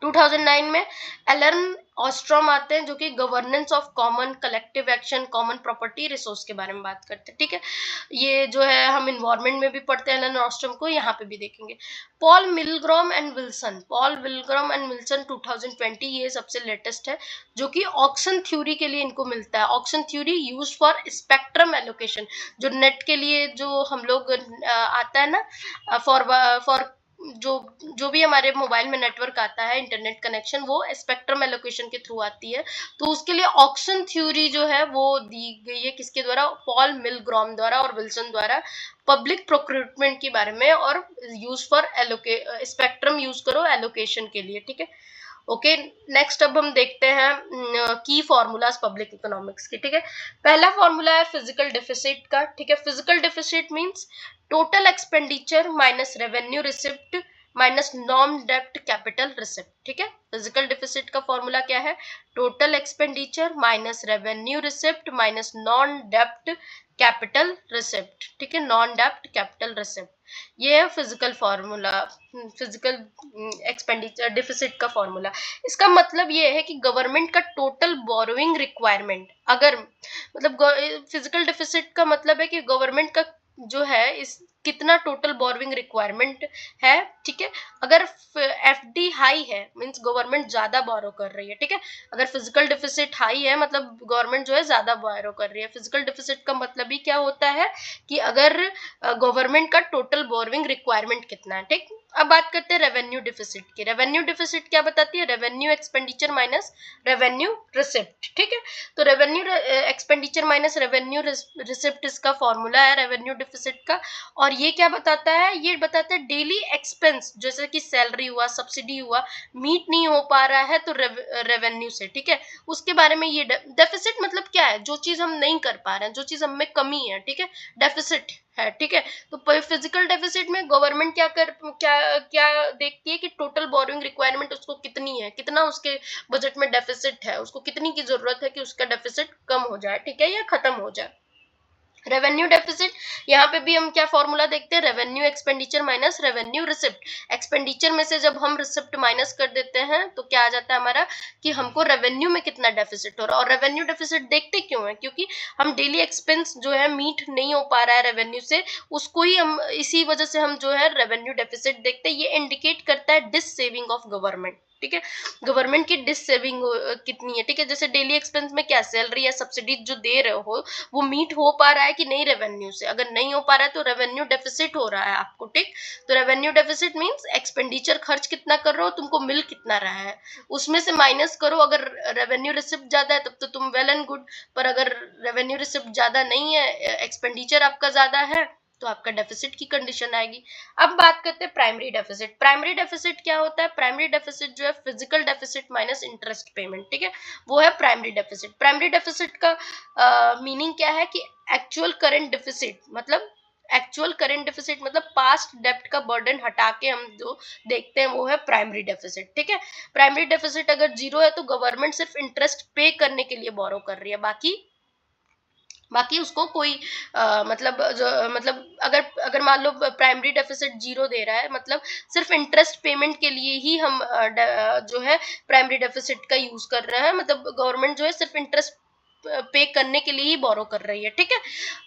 2009 में एलन ऑस्ट्रॉम आते हैं जो कि governance of common collective action common property resource के बारे में बात करते हैं, ठीक है। ये जो है हम इन्वायरमेंट में भी पढ़ते हैं एलन ऑस्ट्रॉम को, यहाँ पे भी देखेंगे। पॉल मिलग्रॉम एंड विल्सन 2020 ये सबसे लेटेस्ट है, जो कि ऑक्शन थ्योरी के लिए इनको मिलता है। Auction theory use for spectrum allocation, जो नेट के लिए जो हम लोग आता है ना फॉर जो जो भी हमारे मोबाइल में नेटवर्क आता है इंटरनेट कनेक्शन, वो स्पेक्ट्रम एलोकेशन के थ्रू आती है। तो उसके लिए ऑक्शन थ्योरी जो है वो दी गई है किसके द्वारा, पॉल मिलग्रॉम द्वारा और विल्सन द्वारा, पब्लिक प्रोक्यूरमेंट के बारे में और यूज फॉर स्पेक्ट्रम यूज करो एलोकेशन के लिए, ठीक है। ओके, नेक्स्ट अब हम देखते हैं की फॉर्मूलाज पब्लिक इकोनॉमिक्स की, ठीक है। पहला फॉर्मूला है फिजिकल डेफिसिट का, ठीक है। Physical deficit means total expenditure minus revenue receipt minus non डेब्ट कैपिटल रिसिप्ट, ठीक है। फिजिकल डेफिसिट का फॉर्मूला क्या है, total expenditure minus revenue receipt minus non डेब्ट कैपिटल रिसिप्ट, ठीक है, नॉन डेब्ट कैपिटल रिसिप्ट। ये है physical formula, physical expenditure deficit का फॉर्मूला। इसका मतलब ये है कि गवर्नमेंट का टोटल बोरोइंग रिक्वायरमेंट, अगर मतलब फिजिकल डेफिसिट का मतलब है कि गवर्नमेंट का जो है इस कितना टोटल बोरोइंग रिक्वायरमेंट है, ठीक है। अगर एफडी हाई है मींस गवर्नमेंट ज्यादा बोरो कर रही है, ठीक है। अगर फिजिकल डेफिसिट हाई है मतलब गवर्नमेंट जो है ज्यादा बोरो कर रही है। फिजिकल डेफिसिट का मतलब ही क्या होता है कि अगर गवर्नमेंट का टोटल बोरोइंग रिक्वायरमेंट कितना है, ठीक। अब बात करते हैं रेवेन्यू डिफिसिट की। रेवेन्यू डिफिसिट क्या बताती है, revenue expenditure minus revenue receipt, ठीक है। तो revenue expenditure minus revenue receipt इसका फॉर्मूला है रेवेन्यू डिफिसिट का। और ये क्या बताता है, ये बताता है डेली एक्सपेंस, जैसे कि सैलरी हुआ, सब्सिडी हुआ, मीट नहीं हो पा रहा है तो रेवेन्यू से, ठीक है, उसके बारे में ये डेफिसिट मतलब क्या है, जो चीज हम नहीं कर पा रहे हैं, जो चीज हम में कमी है, ठीक है, डेफिसिट है, ठीक है। तो फिजिकल डेफिसिट में गवर्नमेंट क्या देखती है कि टोटल बोरोइंग रिक्वायरमेंट उसको कितनी है, कितना उसके बजट में डेफिसिट है, उसको कितनी की जरूरत है कि उसका डेफिसिट कम हो जाए, ठीक है, या खत्म हो जाए। रेवेन्यू डेफिसिट, यहाँ पे भी हम क्या फॉर्मूला देखते हैं, revenue expenditure minus revenue receipt. Expenditure में से जब हम रिसिप्ट माइनस कर देते हैं तो क्या आ जाता है हमारा कि हमको रेवेन्यू में कितना डेफिसिट हो रहा है। और रेवेन्यू डेफिसिट देखते क्यों है, क्योंकि हम डेली एक्सपेंस जो है मीट नहीं हो पा रहा है रेवेन्यू से, उसको ही हम इसी वजह से हम जो है रेवेन्यू डेफिसिट देखते हैं। ये इंडिकेट करता है डिस सेविंग ऑफ गवर्नमेंट, ठीक है, गवर्नमेंट की डिस सेविंग कितनी है, ठीक है। जैसे डेली एक्सपेंस में क्या सैलरी या सब्सिडी जो दे रहे हो वो मीट हो पा रहा है कि नहीं रेवेन्यू से, अगर नहीं हो पा रहा है तो रेवेन्यू डेफिसिट हो रहा है आपको, ठीक। तो रेवेन्यू डेफिसिट मींस एक्सपेंडिचर खर्च कितना कर रहे हो, तुमको मिल कितना रहा है, उसमें से माइनस करो। अगर रेवेन्यू रिसिप्ट ज्यादा है तब तो तुम वेल एंड गुड, पर अगर रेवेन्यू रिसिप्ट ज्यादा नहीं है, एक्सपेंडिचर आपका ज्यादा है, तो आपका डेफिसिट की कंडीशन आएगी। अब बात करते हैं प्राइमरी डेफिसिट। प्राइमरी डेफिसिट क्या होता है, प्राइमरी डेफिसिट जो है physical deficit minus interest payment, ठीक है, वो है प्राइमरी डेफिसिट। प्राइमरी डेफिसिट का मीनिंग क्या है कि एक्चुअल करंट डेफिसिट, मतलब एक्चुअल करंट डेफिसिट मतलब पास्ट डेब्ट का बर्डन हटा के हम जो देखते हैं वो है प्राइमरी डेफिसिट, ठीक है। प्राइमरी डेफिसिट अगर जीरो है तो गवर्नमेंट सिर्फ इंटरेस्ट पे करने के लिए बोरो कर रही है, बाकी उसको कोई मतलब अगर अगर मान लो प्राइमरी डेफिसिट जीरो दे रहा है, मतलब सिर्फ इंटरेस्ट पेमेंट के लिए ही हम जो है प्राइमरी डेफिसिट का यूज कर रहे हैं, मतलब गवर्नमेंट जो है सिर्फ इंटरेस्ट पे करने के लिए ही बोरो कर रही है, ठीक है।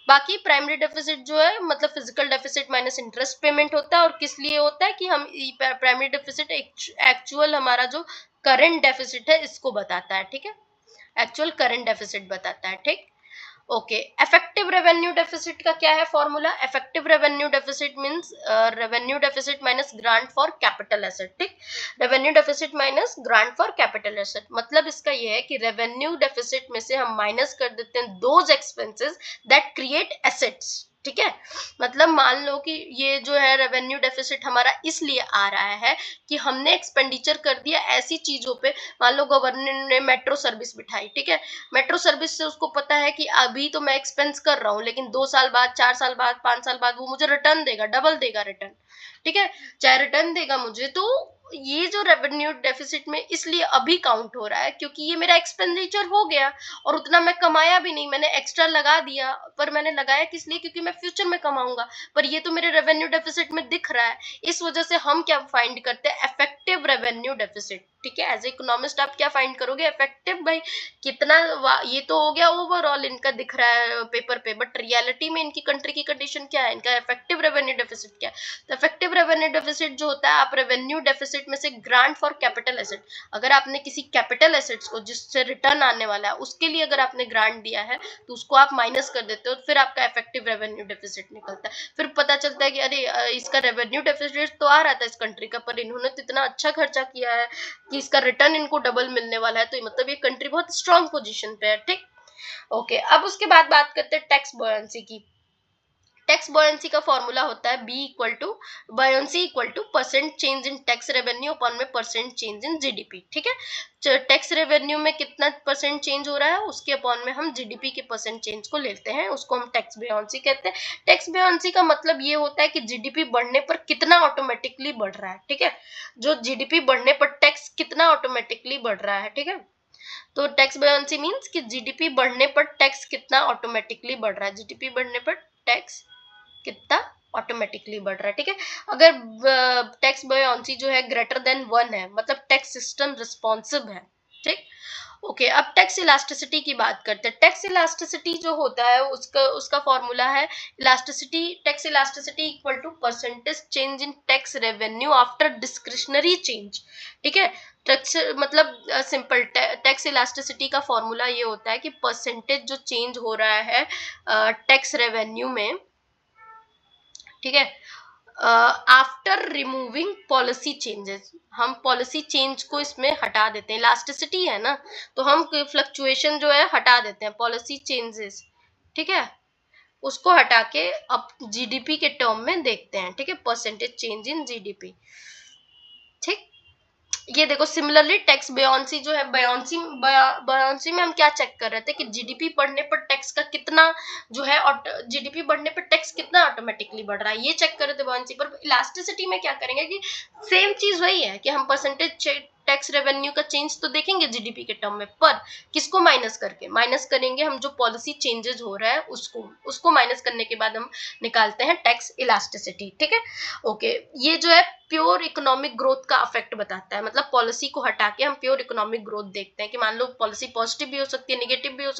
बाकी प्राइमरी डेफिसिट जो है मतलब physical deficit minus interest payment होता है, और किस लिए होता है कि हम प्राइमरी डेफिसिट एक्चुअल हमारा जो करंट डेफिसिट है इसको बताता है, ठीक है, एक्चुअल करंट डेफिसिट बताता है, ठीक। ओके, इफेक्टिव रेवेन्यू डेफिसिट का क्या है formula, effective revenue deficit means revenue deficit minus grant for capital asset, ठीक। Revenue deficit minus grant for capital asset, मतलब इसका ये है कि रेवेन्यू डेफिसिट में से हम माइनस कर देते हैं those expenses that create assets, ठीक है। मतलब मान लो कि ये जो है रेवेन्यू डेफिसिट हमारा इसलिए आ रहा है कि हमने एक्सपेंडिचर कर दिया ऐसी चीजों पे, मान लो गवर्नमेंट ने मेट्रो सर्विस बिठाई, ठीक है, मेट्रो सर्विस से उसको पता है कि अभी तो मैं एक्सपेंस कर रहा हूँ लेकिन 2 साल बाद, 4 साल बाद, 5 साल बाद वो मुझे रिटर्न देगा, डबल देगा रिटर्न, ठीक है, चाहे रिटर्न देगा मुझे, तो ये जो रेवेन्यू डेफिसिट में इसलिए अभी काउंट हो रहा है क्योंकि ये मेरा एक्सपेंडिचर हो गया और उतना मैं कमाया भी नहीं, मैंने एक्स्ट्रा लगा दिया, पर मैंने लगाया किस लिए, क्योंकि मैं फ्यूचर में कमाऊंगा, पर ये तो मेरे रेवेन्यू डेफिसिट में दिख रहा है। इस वजह से हम क्या फाइंड करते हैं, इफेक्टिव रेवेन्यू डेफिसिट। ठीक है, एज ए इकोनॉमिस्ट आप क्या फाइंड करोगे, इफेक्टिव, भाई कितना, ये तो हो गया ओवरऑल इनका दिख रहा है पेपर पे, बट रियलिटी में इनकी कंट्री की कंडीशन क्या है, इनका इफेक्टिव रेवेन्यू डेफिसिट क्या है। तो इफेक्टिव रेवेन्यू डेफिसिट जो होता है, आप रेवेन्यू डेफिसिट में से ग्रांट फॉर कैपिटल एसेट, अगर आपने किसी कैपिटल एसेट्स को जिससे रिटर्न आने वाला है उसके लिए अगर आपने ग्रांट दिया है तो उसको आप माइनस कर देते हो, फिर आपका इफेक्टिव रेवेन्यू डेफिसिट निकलता है। फिर पता चलता है कि अरे इसका रेवेन्यू डेफिसिट तो आ रहा था इस कंट्री का, पर इन्होंने तो इतना अच्छा खर्चा किया है कि इसका रिटर्न इनको डबल मिलने वाला है, तो मतलब ये कंट्री बहुत स्ट्रांग पोजीशन पे है। ठीक, ओके। अब उसके बाद बात करते हैं टैक्स बॉयंसी की। टैक्स बॉयंसी का फॉर्मूला होता है B equal to buoyancy equal to percent change in tax revenue upon में परसेंट चेंज इन जीडीपी। ठीक है, टैक्स रेवेन्यू में कितना परसेंट चेंज हो रहा है उसके अपॉन में हम जीडीपी के परसेंट चेंज को लेते हैं, उसको हम टैक्स बॉयंसी कहते हैं। टैक्स बॉयंसी का मतलब ये होता है कि जीडीपी बढ़ने पर कितना ऑटोमेटिकली बढ़ रहा है। ठीक है, जो जीडीपी बढ़ने पर टैक्स कितना ऑटोमेटिकली बढ़ रहा है। ठीक है, तो टैक्स बॉयंसी मींस कि जीडीपी बढ़ने पर टैक्स कितना ऑटोमेटिकली बढ़ रहा है, जीडीपी बढ़ने पर टैक्स कितना ऑटोमेटिकली बढ़ रहा है। ठीक है, अगर टैक्स बॉयंसी जो है ग्रेटर देन 1 है, मतलब टैक्स सिस्टम रिस्पॉन्सिव है। ठीक, ओके। अब टैक्स इलास्टिसिटी की बात करते हैं। टैक्स इलास्टिसिटी जो होता है उसका फॉर्मूला है elasticity, tax elasticity equal to percentage change in tax revenue after discretionary change. ठीक है, टैक्स मतलब सिंपल टैक्स इलास्टिसिटी का फॉर्मूला ये होता है कि परसेंटेज जो चेंज हो रहा है टैक्स रेवेन्यू में, ठीक है, आफ्टर रिमूविंग पॉलिसी चेंजेस, हम पॉलिसी चेंज को इसमें हटा देते हैं, इलास्टिसिटी है ना, तो हम फ्लक्चुएशन जो है हटा देते हैं, पॉलिसी चेंजेस, ठीक है, उसको हटा के अब जीडीपी के टर्म में देखते हैं। ठीक है, परसेंटेज चेंज इन जीडीपी। ठीक, ये देखो सिमिलरली टैक्स बॉयंसी जो है, बॉयंसी में हम क्या चेक कर रहे थे कि जीडीपी बढ़ने पर टैक्स का कितना जो है, जीडीपी बढ़ने पर टैक्स कितना ऑटोमेटिकली बढ़ रहा है, ये चेक कर रहे थे बॉयंसी पर। इलास्टिसिटी में क्या करेंगे कि सेम चीज वही है कि हम परसेंटेज टैक्स रेवेन्यू का चेंज तो देखेंगे जीडीपी के टर्म में, पर किसको माइनस करके, माइनस करेंगे हम जो पॉलिसी चेंजेस हो रहा है उसको माइनस करने के बाद हम निकालते हैं टैक्स इलास्टिसिटी। ठीक है, ओके। ये जो है प्योर इकोनॉमिक ग्रोथ का अफेक्ट बताता है, मतलब पॉलिसी को हटा के हम प्योर इकोनॉमिक ग्रोथ देखते हैं कि मान लो पॉलिसी पॉजिटिव भी हो सकती है, नेगेटिव भी हो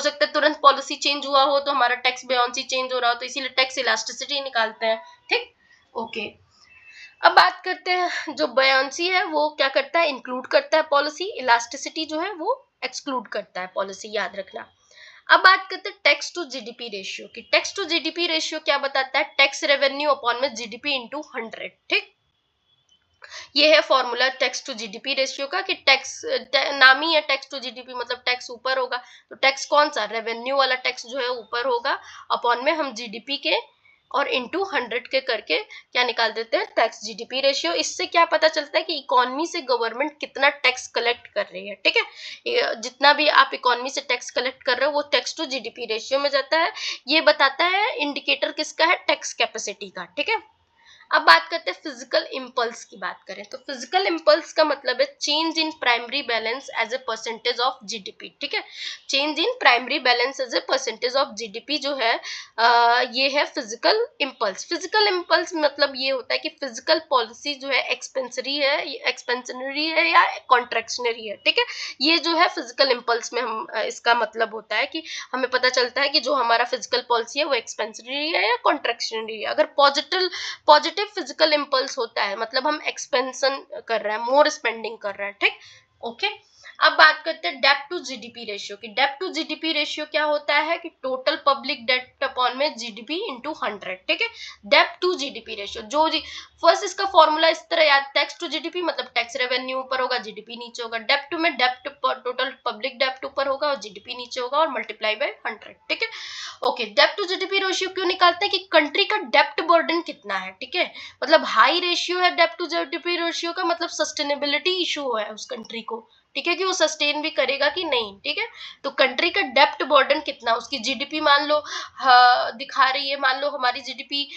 सकता है तुरंत पॉलिसी चेंज हुआ हो तो हमारा टैक्स बॉयंसी चेंज हो रहा हो, तो इसीलिए टैक्स इलास्टिसिटी निकालते हैं। ठीक, ओके। अब बात करते हैं, जो बॉयंसी है वो क्या करता है, इंक्लूड करता है पॉलिसी, इलास्टिसिटी जो है वो एक्सक्लूड करता है पॉलिसी, याद रखना। अब बात करते हैं टैक्स टू जीडीपी रेशियो की। टैक्स टू जीडीपी रेशियो क्या बताता है, टैक्स रेवेन्यू अपॉन में जीडीपी इंटू 100। ठीक, ये है formula tax to GDP ratio का, कि टैक्स नाम ही है टैक्स टू जीडीपी, मतलब टैक्स ऊपर होगा, तो टैक्स कौन सा, रेवेन्यू वाला टैक्स जो है ऊपर होगा, अपॉन में हम जीडीपी के और इंटू 100 के करके क्या निकाल देते हैं, टैक्स जीडीपी रेशियो। इससे क्या पता चलता है कि इकोनॉमी से गवर्नमेंट कितना टैक्स कलेक्ट कर रही है। ठीक है, जितना भी आप इकोनॉमी से टैक्स कलेक्ट कर रहे हो वो टैक्स टू जीडीपी रेशियो में जाता है। ये बताता है इंडिकेटर किसका है, टैक्स कैपेसिटी का। ठीक है, अब बात करते हैं फिजिकल इंपल्स की बात करें, तो फिजिकल इंपल्स का मतलब है change in primary balance as a percentage of GDP. ठीक है, change in primary balance as a percentage of GDP जो है ये है फिजिकल इंपल्स। फिजिकल इंपल्स मतलब ये होता है कि फिजिकल पॉलिसी जो है एक्सपेंशनरी है या कॉन्ट्रैक्शनरी है। ठीक है, ये जो है फिजिकल इंपल्स में हम इसका मतलब होता है कि हमें पता चलता है कि जो हमारा फिजिकल पॉलिसी है वो एक्सपेंशनरी है या कॉन्ट्रैक्शनरी है। अगर पॉजिटिव फिजिकल इंपल्स होता है मतलब हम एक्सपेंशन कर रहे हैं, मोर स्पेंडिंग कर रहे हैं। ठीक, ओके। अब बात करते हैं डेब्ट टू जीडीपी रेशियो की। डेब्ट टू जीडीपी रेशियो क्या होता है कि टोटल पब्लिक डेट अपॉन में जीडीपी इंटू 100। ठीक है, डेब्ट टू जीडीपी रेशियो जो फर्स्ट इसका फॉर्मूला इस तरह याद, टैक्स टू जीडीपी मतलब टैक्स रेवेन्यू ऊपर होगा, जीडीपी नीचे होगा, डेब्ट में डेब्ट टोटल पब्लिक डेब्ट ऊपर होगा और जीडीपी नीचे होगा और मल्टीप्लाई बाय 100। ठीक है, ओके। डेब्ट टू जीडीपी रेशियो क्यों निकालते हैं कि कंट्री का डेब्ट बर्डन कितना है। ठीक है, मतलब हाई रेशियो है डेब्ट टू जीडीपी रेशियो का, मतलब सस्टेनेबिलिटी इशू है उस कंट्री को। ठीक है, कि वो सस्टेन भी करेगा कि नहीं, ठीक है। तो कंट्री का डेप्ट बर्डन कितना, उसकी जीडीपी मान लो दिखा रही है, मान लो हमारी जीडीपी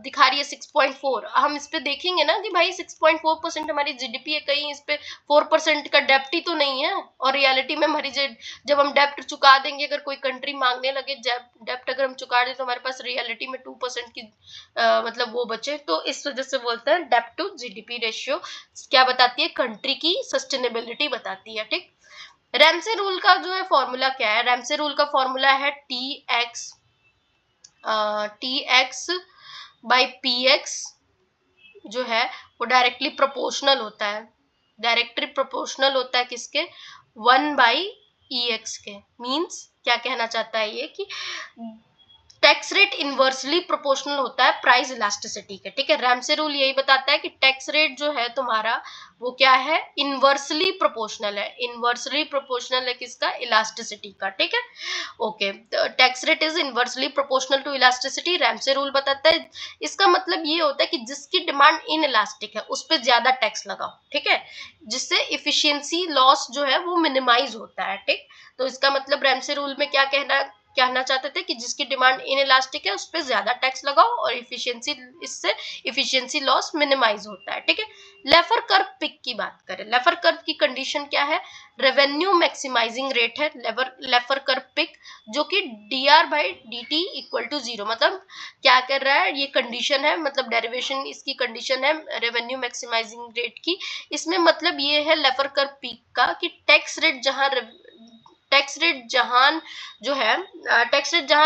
दिखा रही है 6.4, हम इस पे देखेंगे ना कि भाई 6.4% हमारी जीडीपी है, कहीं इस पे 4% का डेप्ट ही तो नहीं है। और रियलिटी में हमारी जब हम डेप्ट चुका देंगे, अगर कोई कंट्री मांगने लगे डेप्ट अगर हम चुका दें, तो हमारे पास रियलिटी में 2% की मतलब वो बचे। तो इस वजह से बोलते हैं डेप्ट टू जीडीपी रेशियो क्या बताती है, कंट्री की सस्टेनेबिलिटी बताती है, ठीक। रैमसे रूल का जो है फॉर्मूला क्या है, रैमसे रूल का फॉर्मूला है T x by P x जो है वो डायरेक्टली प्रोपोर्शनल होता है, डायरेक्टली प्रोपोर्शनल होता है किसके, 1/EX के। मींस क्या कहना चाहता है ये कि टैक्स रेट इनवर्सली प्रोपोर्शनल होता है प्राइस इलास्टिसिटी के, ठीक है। रैमसे रूल यही बताता है कि टैक्स रेट जो है तुम्हारा वो क्या है, इनवर्सली प्रोपोर्शनल है, इनवर्सली प्रोपोर्शनल है किसका, इलास्टिसिटी का, ठीक है। Okay, tax rate is inversely proportional to elasticity, Ramsey rule बताता है। इसका मतलब ये होता है कि जिसकी डिमांड इन इलास्टिक है उस पर ज्यादा टैक्स लगाओ, ठीक है, जिससे इफिशियंसी लॉस जो है वो मिनिमाइज होता है, ठीक। तो इसका मतलब रैमसे रूल में क्या कहना चाहते थे कि जिसकी डिमांड इन इलास्टिक है उस पर ज्यादा टैक्स लगाओ और इससे इफिशियंसी लॉस मिनिमाइज होता है, ठीक है। लेफर कर्व पिक की बात करें, लेफर कर्व की कंडीशन क्या है, रेवेन्यू मैक्सिमाइजिंग रेट है लेफर कर्व पिक, जो कि dr/dt इक्वल टू 0, मतलब क्या कर रहा है, ये कंडीशन है, मतलब डेरिवेशन इसकी कंडीशन है रेवेन्यू मैक्सिमाइजिंग रेट की। इसमें मतलब ये है लेफर कर्व पिक का कि टैक्स रेट जहां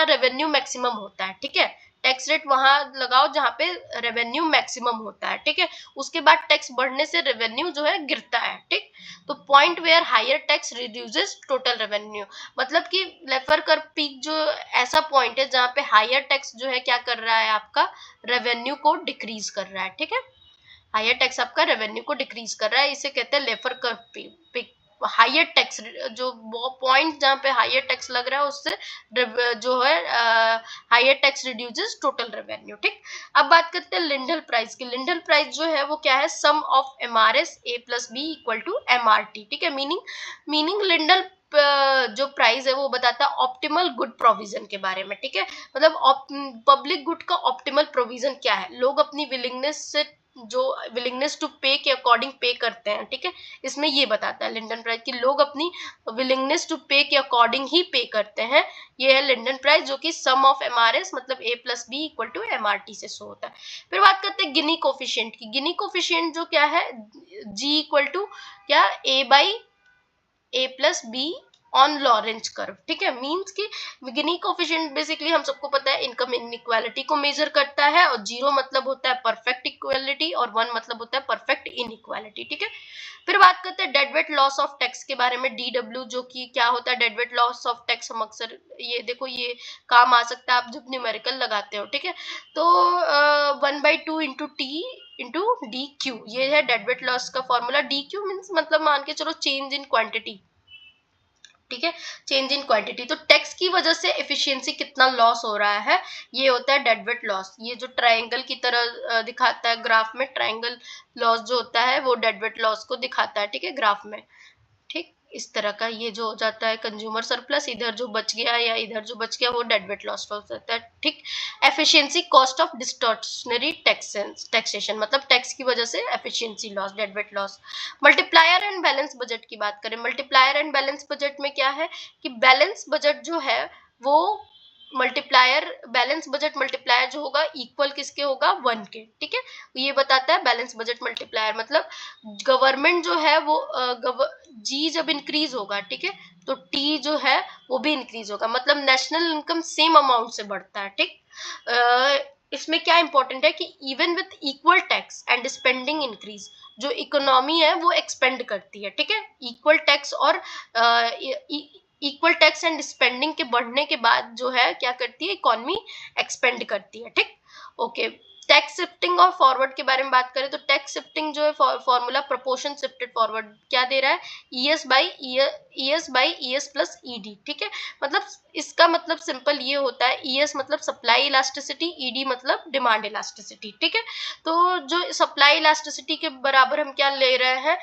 रेवेन्यू मैक्सिमम होता है, ठीक है, टैक्स रेट वहां लगाओ जहां पे रेवेन्यू मैक्सिमम होता है, ठीक है। उसके बाद टैक्स बढ़ने से रेवेन्यू जो है गिरता है, ठीक। तो point where higher tax reduces total revenue, मतलब कि लेफर कर्व पीक जो ऐसा पॉइंट है जहां पे हायर टैक्स जो है क्या कर रहा है, आपका रेवेन्यू को डिक्रीज कर रहा है, ठीक है। हायर टैक्स आपका रेवेन्यू को डिक्रीज कर रहा है, इसे कहते हैं Laffer curve peak. Higher tax जो पॉइंट जहां पे हायर टैक्स लग रहा है उससे जो है higher tax reduces total revenue, ठीक। अब बात करते हैं लिंडल प्राइस की। लिंडल प्राइस जो है वो क्या है, sum of MRS A + B equal to MRT, ठीक है। मीनिंग लिंडल जो प्राइस है वो बताता है ऑप्टिमल गुड प्रोविजन के बारे में, ठीक है। मतलब पब्लिक गुड का ऑप्टिमल प्रोविजन क्या है, लोग अपनी विलिंगनेस टू पे के अकॉर्डिंग पे करते हैं, ठीक है। इसमें ये बताता है लिंडन प्राइस कि लोग अपनी विलिंगनेस टू पे के अकॉर्डिंग ही पे करते हैं। ये है लिंडन प्राइस, जो कि सम ऑफ MRS मतलब A + B equal to MRT से शो होता है। फिर बात करते हैं गिनी कोफिशिएंट की। गिनी कोफिशिएंट जो क्या है, G इक्वल टू क्या, A + B on Lorentz curve, ठीक है। मींस कि गिनी कोफिशिएंट बेसिकली हम सबको पता है इनकम इनइक्वालिटी को मेजर करता है, और 0 मतलब होता है परफेक्ट इक्वालिटी और 1 मतलब होता है परफेक्ट इनइक्वालिटी, ठीक है। फिर बात करते हैं dead weight loss of tax के बारे में, DW, जो कि क्या होता है dead weight loss of tax. हम अक्सर ये देखो, ये काम आ सकता है आप जब न्यूमेरिकल लगाते हो, ठीक है। तो 1/2 × T × DQ, ये है डेड वेट लॉस का फॉर्मूला। DQ मीन्स मतलब मान के चलो चेंज इन क्वांटिटी, ठीक है, चेंज इन क्वांटिटी। तो टैक्स की वजह से एफिशिएंसी कितना लॉस हो रहा है, ये होता है डेडवेट लॉस। ये जो ट्रायंगल की तरह दिखाता है ग्राफ में, ट्रायंगल लॉस जो होता है वो डेडवेट लॉस को दिखाता है, ठीक है, ग्राफ में, ठीक। इस तरह का ये जो हो जाता है कंज्यूमर सरप्लस, इधर जो बच गया या इधर जो बच गया वो डेडवेट लॉस हो जाता है, ठीक। एफिशिएंसी कॉस्ट ऑफ डिस्टॉर्शनरी टैक्सेशन, मतलब टैक्स की वजह से efficiency loss, deadweight loss. Multiplier and balance budget की बात करें, मल्टीप्लायर एंड बैलेंस बजट में क्या है कि बैलेंस बजट जो है वो बैलेंस बजट मल्टीप्लायर जो होगा इक्वल किसके होगा, 1 के, ठीक है। ये बताता है बैलेंस बजट मल्टीप्लायर, मतलब गवर्नमेंट जो है वो जी जब इंक्रीज होगा, ठीक है, तो टी जो है वो भी इंक्रीज होगा, मतलब नेशनल इनकम सेम अमाउंट से बढ़ता है, ठीक। इसमें क्या इंपॉर्टेंट है कि even with equal tax and spending increase, जो इकोनॉमी है वो एक्सपेंड करती है, ठीक है। इक्वल टैक्स और इक्वल टैक्स एंड स्पेंडिंग के बढ़ने के बाद जो है क्या करती है, इकोनॉमी एक्सपेंड करती है, ठीक। ओके, टैक्स शिफ्टिंग और फॉरवर्ड के बारे में बात करें तो टैक्स शिफ्टिंग जो है फॉर्मूला प्रोपोर्शन शिफ्टेड फॉरवर्ड क्या दे रहा है, ES by ES plus ED, ठीक है। मतलब इसका मतलब सिंपल ये होता है, ईएस मतलब सप्लाई इलास्टिसिटी, ईडी मतलब डिमांड इलास्टिसिटी, ठीक है। तो जो सप्लाई इलास्टिसिटी के बराबर हम क्या ले रहे हैं,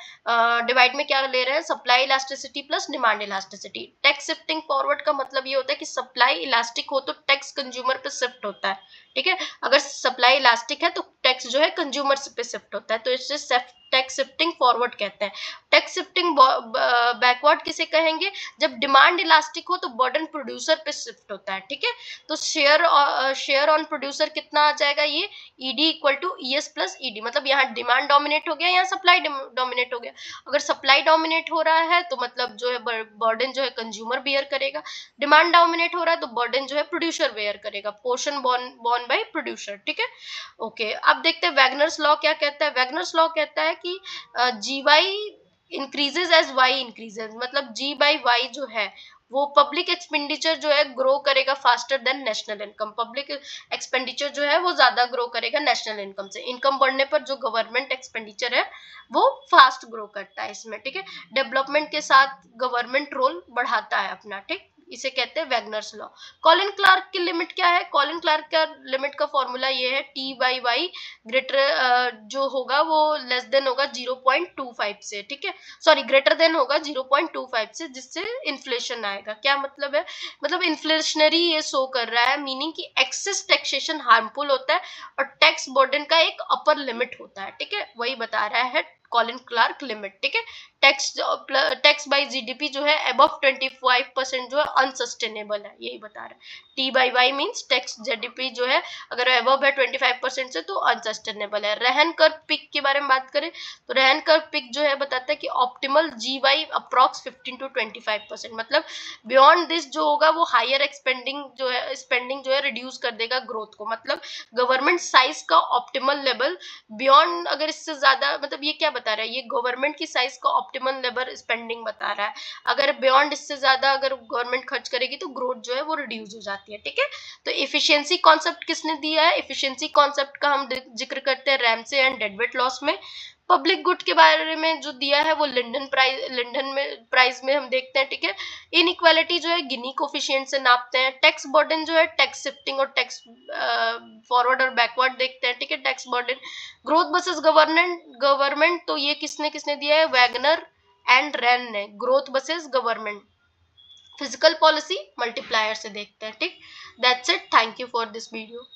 डिवाइड में क्या ले रहे हैं, supply elasticity plus demand elasticity. Tax shifting forward का मतलब ये होता है कि सप्लाई इलास्टिक हो तो टैक्स कंज्यूमर पे शिफ्ट होता है, ठीक है। अगर सप्लाई इलास्टिक है तो टैक्स जो है कंज्यूमर पे शिफ्ट होता है, तो इससे टैक्स शिफ्टिंग फॉरवर्ड कहते हैं। टैक्स शिफ्टिंग बैकवर्ड किसे कहेंगे, जब डिमांड इलास्टिक हो तो बर्डन प्रोड्यूसर पे शिफ्ट होता है, ठीक है। तो शेयर ऑन प्रोड्यूसर कितना आ जाएगा, ये ED equal to ES plus ED, मतलब यहाँ डिमांड डोमिनेट हो गया, यहाँ सप्लाई डोमिनेट हो गया। अगर सप्लाई डोमिनेट हो रहा है तो मतलब जो है बर्डन जो है कंज्यूमर बियर करेगा, डिमांड डोमिनेट हो रहा है तो बर्डन जो है प्रोड्यूसर बेयर करेगा, पोर्शन बॉर्न बाय प्रोड्यूसर, ठीक है। ओके, अब देखते हैं वैगनर्स लॉ क्या कहता है। वैगनर्स लॉ कहता है कि G Y increases as Y increases, मतलब जी बाई वाई जो है वो पब्लिक एक्सपेंडिचर जो है ग्रो करेगा faster than national income. Public expenditure जो है वो ज्यादा ग्रो करेगा नेशनल इनकम से। इनकम बढ़ने पर जो गवर्नमेंट एक्सपेंडिचर है वो फास्ट ग्रो करता है इसमें, ठीक है। डेवलपमेंट के साथ गवर्नमेंट रोल बढ़ाता है अपना, ठीक, इसे कहते हैं वैगनर्स लॉ। कॉलिन क्लार्क की लिमिट क्या है, कॉलिन क्लार्क का लिमिट का फॉर्मूला ये है, टी बाई वाई ग्रेटर जो होगा वो लेस देन होगा 0.25 से, ठीक है, सॉरी ग्रेटर देन होगा 0.25 से, जिससे इन्फ्लेशन आएगा। क्या मतलब है, मतलब इन्फ्लेशनरी ये शो कर रहा है, मीनिंग कि एक्सेस टैक्सेशन हार्मफुल होता है और टैक्स बर्डन का एक अपर लिमिट होता है, ठीक है, वही बता रहा है कॉलिन क्लार्क लिमिट, ठीक है। टैक्स बाई जीडीपी जो है अबव 25% जो है अनसस्टेनेबल है, यही बता रहा है। T by Y means tax GDP जो है अगर अबव है 25% से तो अनसस्टेनेबल है। रहन कर्व पिक के बारे में बात करें तो रहन कर्व पिक जो है बताता है कि optimal G Y approx 15 to 25%, मतलब बियॉन्ड दिस जो होगा वो हायर स्पेंडिंग जो है रिड्यूस कर देगा ग्रोथ को, मतलब गवर्नमेंट साइज का ऑप्टिमल लेवल बियॉन्ड, अगर इससे ज्यादा, मतलब ये क्या बता रहा है, ये गवर्नमेंट की साइज का ऑप्टिमल लेवल स्पेंडिंग बता रहा है। अगर बियॉन्ड इससे ज्यादा अगर गवर्नमेंट खर्च करेगी तो ग्रोथ जो है वो रिड्यूस हो जाती है, ठीक है। तो इफिशियंसी कॉन्सेप्ट किसने दिया है, इफिशियंसी कॉन्सेप्ट का हम जिक्र करते हैं रैमसे एंड डेडवेट लॉस में। पब्लिक गुड के बारे में जो दिया है वो लिंडन प्राइस में हम देखते हैं, ठीक है। इनइक्वालिटी जो है गिनी कोफिशिएंट से नापते हैं। टैक्स बर्डन जो है टैक्स शिफ्टिंग और टैक्स फॉरवर्ड और बैकवर्ड देखते हैं, ठीक है। Tax burden growth versus government तो ये किसने किसने दिया है, वैगनर एंड रैन ने, growth versus government. Physical policy multiplier से देखते हैं, ठीक। That's it, thank you for this video.